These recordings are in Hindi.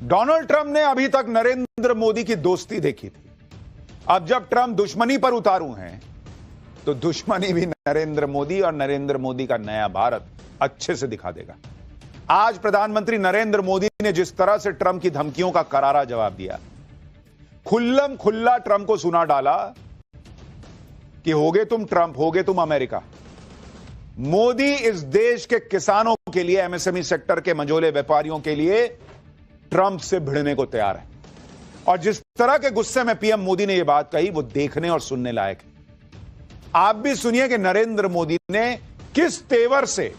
डोनाल्ड ट्रंप ने अभी तक नरेंद्र मोदी की दोस्ती देखी थी। अब जब ट्रंप दुश्मनी पर उतारू हैं, तो दुश्मनी भी नरेंद्र मोदी और नरेंद्र मोदी का नया भारत अच्छे से दिखा देगा। आज प्रधानमंत्री नरेंद्र मोदी ने जिस तरह से ट्रंप की धमकियों का करारा जवाब दिया, खुल्लम खुल्ला ट्रंप को सुना डाला कि होगे तुम ट्रंप, होगे तुम अमेरिका। मोदी इस देश के किसानों के लिए, एमएसएमई सेक्टर के मंझोले व्यापारियों के लिए ट्रंप से भिड़ने को तैयार है। और जिस तरह के गुस्से में पीएम मोदी ने यह बात कही, वो देखने और सुनने लायक है। आप भी सुनिए कि नरेंद्र मोदी ने किस तेवर से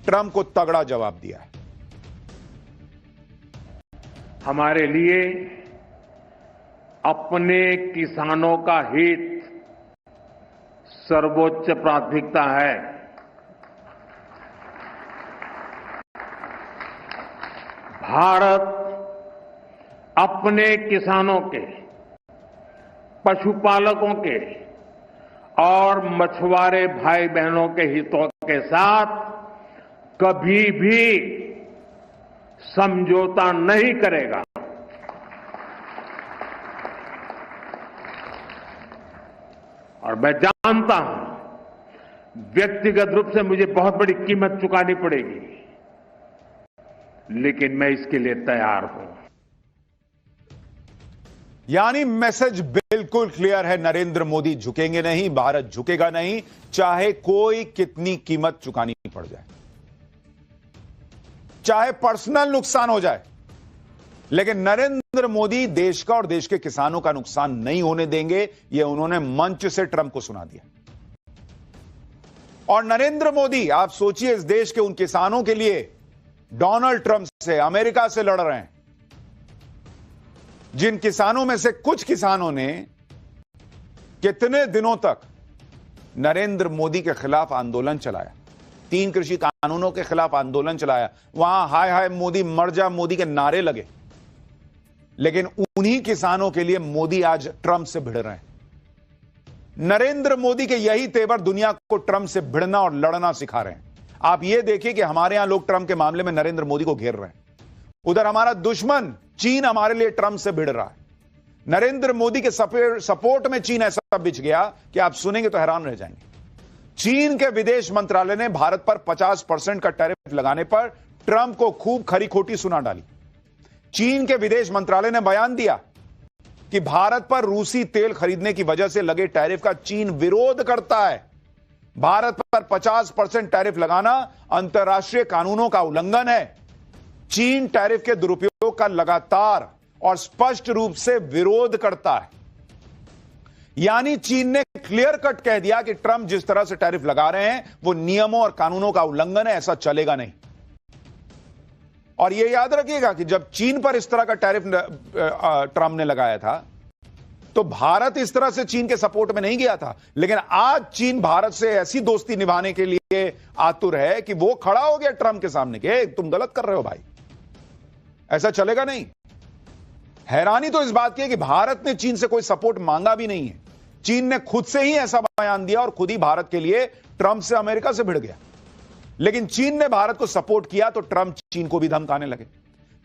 ट्रंप को तगड़ा जवाब दिया है। हमारे लिए अपने किसानों का हित सर्वोच्च प्राथमिकता है। भारत अपने किसानों के, पशुपालकों के और मछुआरे भाई बहनों के हितों के साथ कभी भी समझौता नहीं करेगा। और मैं जानता हूं व्यक्तिगत रूप से मुझे बहुत बड़ी कीमत चुकानी पड़ेगी, लेकिन मैं इसके लिए तैयार हूं। यानी मैसेज बिल्कुल क्लियर है, नरेंद्र मोदी झुकेंगे नहीं, भारत झुकेगा नहीं, चाहे कोई कितनी कीमत चुकानी पड़ जाए, चाहे पर्सनल नुकसान हो जाए, लेकिन नरेंद्र मोदी देश का और देश के किसानों का नुकसान नहीं होने देंगे। यह उन्होंने मंच से ट्रंप को सुना दिया। और नरेंद्र मोदी, आप सोचिए, इस देश के उन किसानों के लिए डोनाल्ड ट्रंप से, अमेरिका से लड़ रहे हैं, जिन किसानों में से कुछ किसानों ने कितने दिनों तक नरेंद्र मोदी के खिलाफ आंदोलन चलाया, 3 कृषि कानूनों के खिलाफ आंदोलन चलाया, वहां हाय हाय मोदी, मर जा मोदी के नारे लगे। लेकिन उन्हीं किसानों के लिए मोदी आज ट्रंप से भिड़ रहे हैं। नरेंद्र मोदी के यही तेवर दुनिया को ट्रंप से भिड़ना और लड़ना सिखा रहे हैं। आप यह देखिए कि हमारे यहां लोग ट्रंप के मामले में नरेंद्र मोदी को घेर रहे हैं, उधर हमारा दुश्मन चीन हमारे लिए ट्रंप से भिड़ रहा है। नरेंद्र मोदी के सपोर्ट में चीन ऐसा बिछ गया कि आप सुनेंगे तो हैरान रह जाएंगे। चीन के विदेश मंत्रालय ने भारत पर 50% का टैरिफ लगाने पर ट्रंप को खूब खरी खोटी सुना डाली। चीन के विदेश मंत्रालय ने बयान दिया कि भारत पर रूसी तेल खरीदने की वजह से लगे टैरिफ का चीन विरोध करता है। भारत पर 50% टैरिफ लगाना अंतर्राष्ट्रीय कानूनों का उल्लंघन है। चीन टैरिफ के दुरुपयोग का लगातार और स्पष्ट रूप से विरोध करता है। यानी चीन ने क्लियर कट कह दिया कि ट्रंप जिस तरह से टैरिफ लगा रहे हैं वो नियमों और कानूनों का उल्लंघन है, ऐसा चलेगा नहीं। और यह याद रखिएगा कि जब चीन पर इस तरह का टैरिफ ट्रंप ने लगाया था, तो भारत इस तरह से चीन के सपोर्ट में नहीं गया था। लेकिन आज चीन भारत से ऐसी दोस्ती निभाने के लिए आतुर है कि वो खड़ा हो गया ट्रंप के सामने कि तुम गलत कर रहे हो भाई, ऐसा चलेगा नहीं। हैरानी तो इस बात की है कि भारत ने चीन से कोई सपोर्ट मांगा भी नहीं है। चीन ने खुद से ही ऐसा बयान दिया और खुद ही भारत के लिए ट्रंप से, अमेरिका से भिड़ गया। लेकिन चीन ने भारत को सपोर्ट किया तो ट्रंप चीन को भी धमकाने लगे।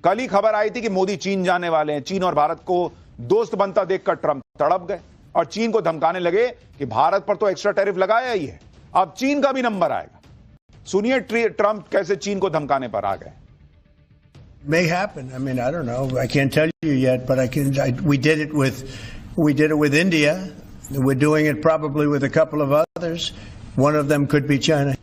कल ही खबर आई थी कि मोदी चीन जाने वाले हैं। चीन और भारत को दोस्त बनता देखकर ट्रंप तड़प गए और चीन को धमकाने लगे कि भारत पर तो एक्स्ट्रा टैरिफ लगाया ही है, अब चीन का भी नंबर आएगा। सुनिए ट्रंप कैसे चीन को धमकाने पर आ गए। May happen. I mean, I don't know. I can't tell you yet, but we did it with India. We're doing it probably with a couple of others. One of them could be China.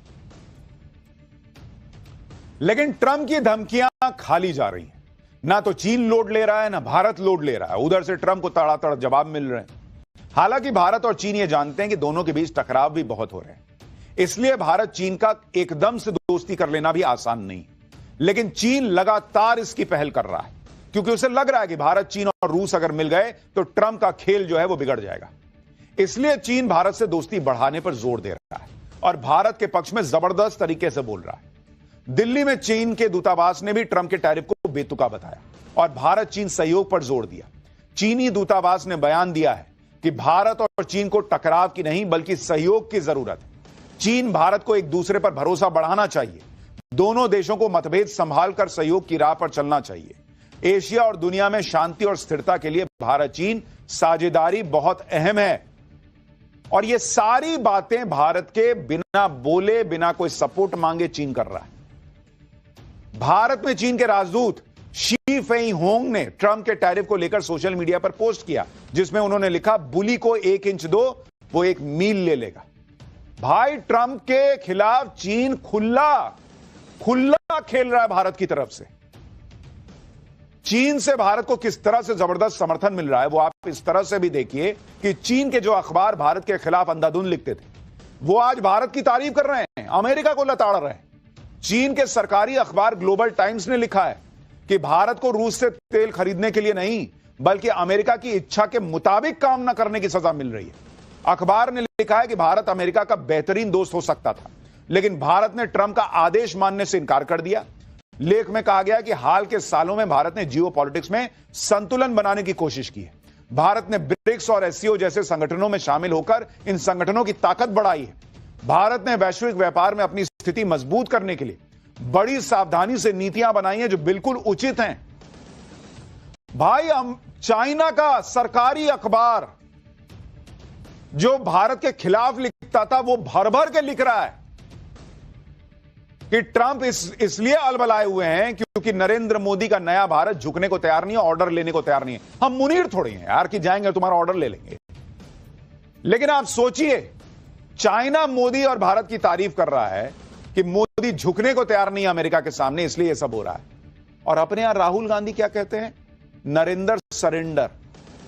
लेकिन ट्रंप की धमकियां खाली जा रही हैं। ना तो चीन लोड ले रहा है, ना भारत लोड ले रहा है। उधर से ट्रंप को तड़ातड़ जवाब मिल रहे हैं। हालांकि भारत और चीन ये जानते हैं कि दोनों के बीच टकराव भी बहुत हो रहे हैं, इसलिए भारत चीन का एकदम से दोस्ती कर लेना भी आसान नहीं। लेकिन चीन लगातार इसकी पहल कर रहा है, क्योंकि उसे लग रहा है कि भारत, चीन और रूस अगर मिल गए तो ट्रंप का खेल जो है वो बिगड़ जाएगा। इसलिए चीन भारत से दोस्ती बढ़ाने पर जोर दे रहा है और भारत के पक्ष में जबरदस्त तरीके से बोल रहा है। दिल्ली में चीन के दूतावास ने भी ट्रंप के टैरिफ को बेतुका बताया और भारत चीन सहयोग पर जोर दिया। चीनी दूतावास ने बयान दिया है कि भारत और चीन को टकराव की नहीं बल्कि सहयोग की जरूरत है। चीन भारत को एक दूसरे पर भरोसा बढ़ाना चाहिए। दोनों देशों को मतभेद संभालकर सहयोग की राह पर चलना चाहिए। एशिया और दुनिया में शांति और स्थिरता के लिए भारत चीन साझेदारी बहुत अहम है। और ये सारी बातें भारत के बिना बोले, बिना कोई सपोर्ट मांगे चीन कर रहा है। भारत में चीन के राजदूत शी फेई होंग ने ट्रंप के टैरिफ को लेकर सोशल मीडिया पर पोस्ट किया, जिसमें उन्होंने लिखा, बुली को 1 इंच दो, वो 1 मील ले लेगा। भाई, ट्रंप के खिलाफ चीन खुला खेल रहा है भारत की तरफ से। चीन से भारत को किस तरह से जबरदस्त समर्थन मिल रहा है, वो आप इस तरह से भी देखिए कि चीन के जो अखबार भारत के खिलाफ अंधाधुंध लिखते थे, वो आज भारत की तारीफ कर रहे हैं, अमेरिका को लताड़ रहे हैं। चीन के सरकारी अखबार ग्लोबल टाइम्स ने लिखा है कि भारत को रूस से तेल खरीदने के लिए नहीं, बल्कि अमेरिका की इच्छा के मुताबिक काम न करने की सजा मिल रही है। अखबार ने लिखा है कि भारत अमेरिका का बेहतरीन दोस्त हो सकता था, लेकिन भारत ने ट्रंप का आदेश मानने से इनकार कर दिया। लेख में कहा गया कि हाल के सालों में भारत ने जियोपॉलिटिक्स में संतुलन बनाने की कोशिश की है। भारत ने ब्रिक्स और एससीओ जैसे संगठनों में शामिल होकर इन संगठनों की ताकत बढ़ाई है। भारत ने वैश्विक व्यापार में अपनी स्थिति मजबूत करने के लिए बड़ी सावधानी से नीतियां बनाई हैं, जो बिल्कुल उचित हैं। भाई, चाइना का सरकारी अखबार जो भारत के खिलाफ लिखता था, वो भर भर के लिख रहा है कि ट्रंप इसलिए अलबलाए हुए हैं क्योंकि नरेंद्र मोदी का नया भारत झुकने को तैयार नहीं है, ऑर्डर लेने को तैयार नहीं है। हम मुनीर थोड़ी हैं यार कि जाएंगे तुम्हारा ऑर्डर ले लेंगे। लेकिन आप सोचिए, चाइना मोदी और भारत की तारीफ कर रहा है कि मोदी झुकने को तैयार नहीं है अमेरिका के सामने, इसलिए यह सब हो रहा है। और अपने यहां राहुल गांधी क्या कहते हैं? नरेंद्र सरेंडर।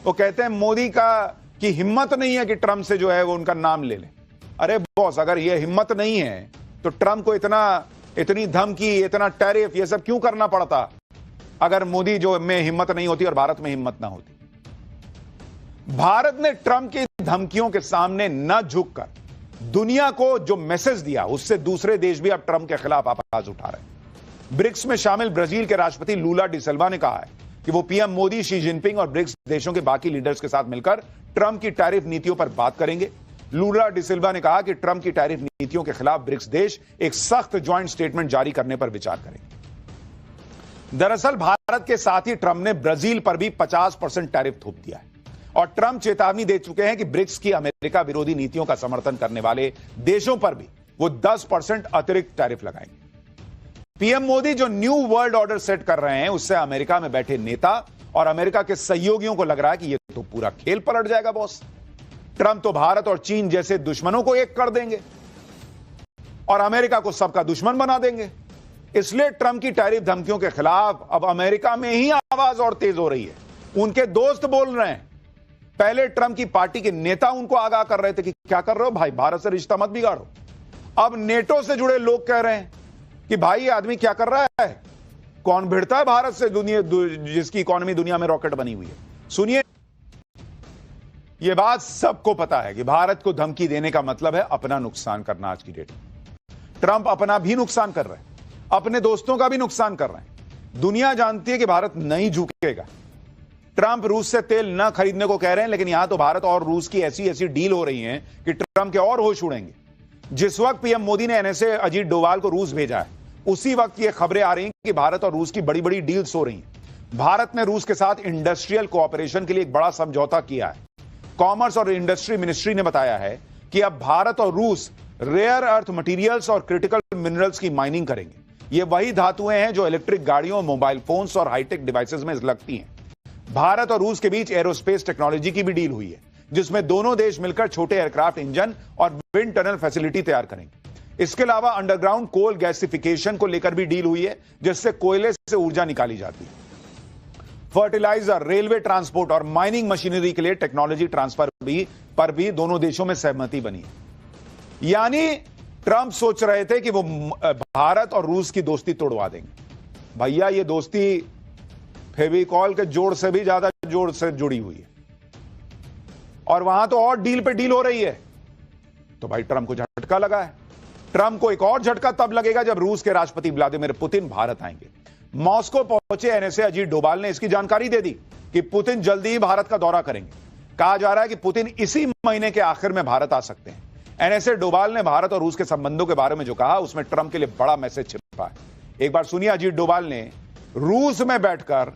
वो कहते हैं मोदी की हिम्मत नहीं है कि ट्रंप से जो है वो उनका नाम ले ले। अरे बॉस, अगर ये हिम्मत नहीं है तो ट्रंप को इतनी धमकी, इतना टैरिफ, ये सब क्यों करना पड़ता, अगर मोदी जो में हिम्मत नहीं होती और भारत में हिम्मत ना होती। भारत ने ट्रंप की धमकियों के सामने न झुककर दुनिया को जो मैसेज दिया, उससे दूसरे देश भी अब ट्रंप के खिलाफ आवाज उठा रहे हैं। ब्रिक्स में शामिल ब्राजील के राष्ट्रपति लूला डी सिल्वा ने कहा है कि वो पीएम मोदी, शी जिनपिंग और ब्रिक्स देशों के बाकी लीडर्स के साथ मिलकर ट्रंप की टैरिफ नीतियों पर बात करेंगे। लूला डी सिल्वा ने कहा कि ट्रंप की टैरिफ नीतियों के खिलाफ ब्रिक्स देश एक सख्त ज्वाइंट स्टेटमेंट जारी करने पर विचार करेंगे। दरअसल भारत के साथ ही ट्रंप ने ब्राजील पर भी 50% टैरिफ थोप दिया है और ट्रंप चेतावनी दे चुके हैं कि ब्रिक्स की अमेरिका विरोधी नीतियों का समर्थन करने वाले देशों पर भी वो 10% अतिरिक्त टैरिफ लगाएंगे। पीएम मोदी जो न्यू वर्ल्ड ऑर्डर सेट कर रहे हैं, उससे अमेरिका में बैठे नेता और अमेरिका के सहयोगियों को लग रहा है कि ये तो पूरा खेल पलट जाएगा बॉस। ट्रंप तो भारत और चीन जैसे दुश्मनों को एक कर देंगे और अमेरिका को सबका दुश्मन बना देंगे। इसलिए ट्रंप की टैरिफ धमकियों के खिलाफ अब अमेरिका में ही आवाज और तेज हो रही है। उनके दोस्त बोल रहे हैं। पहले ट्रंप की पार्टी के नेता उनको आगाह कर रहे थे कि क्या कर रहे हो भाई, भारत से रिश्ता मत बिगाड़ो। अब नेटो से जुड़े लोग कह रहे हैं कि भाई ये आदमी क्या कर रहा है, कौन भिड़ता है भारत से, दुनिया जिसकी इकोनॉमी दुनिया में रॉकेट बनी हुई है। सुनिए, यह बात सबको पता है कि भारत को धमकी देने का मतलब है अपना नुकसान करना। आज की डेट में ट्रंप अपना भी नुकसान कर रहे हैं, अपने दोस्तों का भी नुकसान कर रहे हैं। दुनिया जानती है कि भारत नहीं झुकेगा। ट्रंप रूस से तेल न खरीदने को कह रहे हैं, लेकिन यहां तो भारत और रूस की ऐसी डील हो रही है कि ट्रंप के और होश उड़ेंगे। जिस वक्त पीएम मोदी ने एनएसए अजीत डोवाल को रूस भेजा है, उसी वक्त ये खबरें आ रही हैं कि भारत और रूस की बड़ी बड़ी डील्स हो रही हैं। भारत ने रूस के साथ इंडस्ट्रियल कोऑपरेशन के लिए एक बड़ा समझौता किया है। कॉमर्स और इंडस्ट्री मिनिस्ट्री ने बताया है कि अब भारत और रूस रेयर अर्थ मटेरियल्स और क्रिटिकल मिनरल्स की माइनिंग करेंगे। ये वही धातुएं हैं जो इलेक्ट्रिक गाड़ियों, मोबाइल फोन्स और हाईटेक डिवाइसेस में लगती हैं। भारत और रूस के बीच एरोस्पेस टेक्नोलॉजी की भी डील हुई है, जिसमें दोनों देश मिलकर छोटे एयरक्राफ्ट इंजन और विंड टनल फैसिलिटी तैयार करेंगे। इसके अलावा अंडरग्राउंड कोल गैसिफिकेशन को लेकर भी डील हुई है, जिससे कोयले से ऊर्जा निकाली जाती है। फर्टिलाइजर, रेलवे ट्रांसपोर्ट और माइनिंग मशीनरी के लिए टेक्नोलॉजी ट्रांसफर पर भी दोनों देशों में सहमति बनी है। यानी ट्रंप सोच रहे थे कि वो भारत और रूस की दोस्ती तोड़वा देंगे। भैया, ये दोस्ती फेविकॉल के जोड़ से भी ज्यादा जोड़ से जुड़ी हुई है और वहां तो और डील पे डील हो रही है। तो भाई ट्रंप को झटका लगा है। ट्रंप को एक और झटका तब लगेगा जब रूस के राष्ट्रपति व्लादिमीर पुतिन भारत आएंगे। मॉस्को पहुंचे एनएसए अजीत डोभाल ने इसकी जानकारी दे दी कि पुतिन जल्दी ही भारत का दौरा करेंगे। कहा जा रहा है कि पुतिन इसी महीने के आखिर में भारत आ सकते हैं। एनएसए डोभाल ने भारत और रूस के संबंधों के बारे में जो कहा, उसमें ट्रंप के लिए बड़ा मैसेज छिपा है। एक बार सुनिए, अजीत डोभाल ने रूस में बैठकर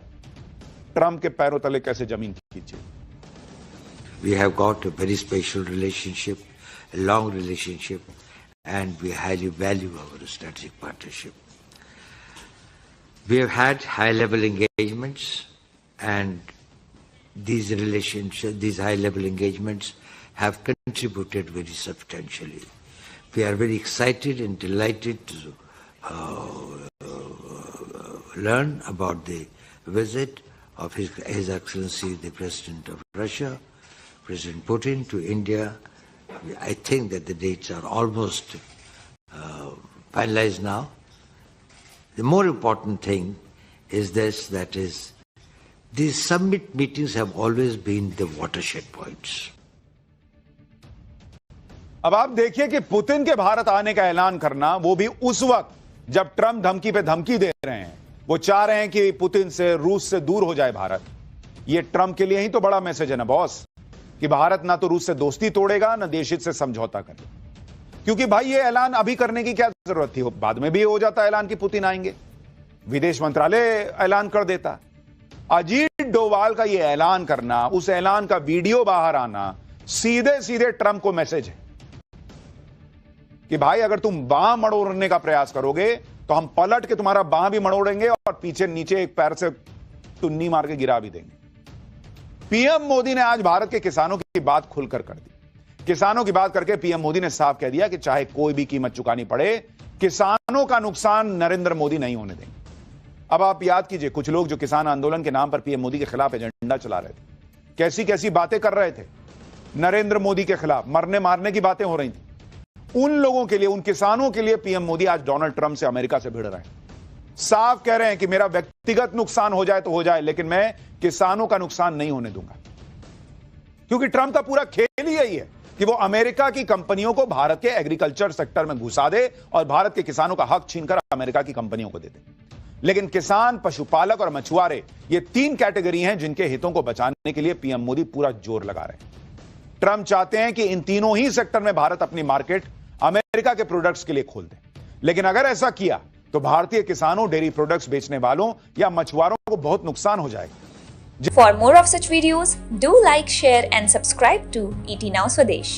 ट्रंप के पैरों तले कैसे जमीन खींची। We have got a very special relationship, a long relationship, and we highly value our strategic partnership. We have had high-level engagements, and these relationships, these high-level engagements have contributed very substantially. We are very excited and delighted to learn about the visit of His Excellency the President of Russia, President Putin, to India. I think that the dates are almost finalized now. The more important thing is this, that is, these summit meetings have always been the watershed points. अब आप देखिए कि पुतिन के भारत आने का ऐलान करना, वो भी उस वक्त जब ट्रंप धमकी पे धमकी दे रहे हैं। वो चाह रहे हैं कि पुतिन से, रूस से दूर हो जाए भारत। ये ट्रंप के लिए ही तो बड़ा मैसेज है ना बॉस, कि भारत ना तो रूस से दोस्ती तोड़ेगा, ना देश हित से समझौता करेगा। क्योंकि भाई ये ऐलान अभी करने की क्या जरूरत थी, बाद में भी हो जाता ऐलान कि पुतिन आएंगे, विदेश मंत्रालय ऐलान कर देता। अजीत डोवाल का ये ऐलान करना, उस ऐलान का वीडियो बाहर आना, सीधे सीधे ट्रंप को मैसेज है कि भाई अगर तुम बांह मड़ोड़ने का प्रयास करोगे तो हम पलट के तुम्हारा बांह भी मड़ोड़ेंगे और पीछे नीचे एक पैर से टुन्नी मार के गिरा भी देंगे। पीएम मोदी ने आज भारत के किसानों की बात खुलकर कर दी। किसानों की बात करके पीएम मोदी ने साफ कह दिया कि चाहे कोई भी कीमत चुकानी पड़े, किसानों का नुकसान नरेंद्र मोदी नहीं होने देंगे। अब आप याद कीजिए, कुछ लोग जो किसान आंदोलन के नाम पर पीएम मोदी के खिलाफ एजेंडा चला रहे थे, कैसी कैसी बातें कर रहे थे नरेंद्र मोदी के खिलाफ, मरने मारने की बातें हो रही थी। उन लोगों के लिए, उन किसानों के लिए पीएम मोदी आज डोनाल्ड ट्रंप से अमेरिका से भिड़ रहे हैं। साफ कह रहे हैं कि मेरा व्यक्तिगत नुकसान हो जाए तो हो जाए, लेकिन मैं किसानों का नुकसान नहीं होने दूंगा। क्योंकि ट्रंप का पूरा खेल ही यही है कि वो अमेरिका की कंपनियों को भारत के एग्रीकल्चर सेक्टर में घुसा दे और भारत के किसानों का हक छीनकर अमेरिका की कंपनियों को दे दे। लेकिन किसान, पशुपालक और मछुआरे, ये तीन कैटेगरी हैं जिनके हितों को बचाने के लिए पीएम मोदी पूरा जोर लगा रहे हैं। ट्रंप चाहते हैं कि इन तीनों ही सेक्टर में भारत अपनी मार्केट अमेरिका के प्रोडक्ट्स के लिए खोल दे। लेकिन अगर ऐसा किया तो भारतीय किसानों, डेयरी प्रोडक्ट्स बेचने वालों या मछुआरों को बहुत नुकसान हो जाएगा। For more of such videos, do like, share and subscribe to ET Now Swadesh.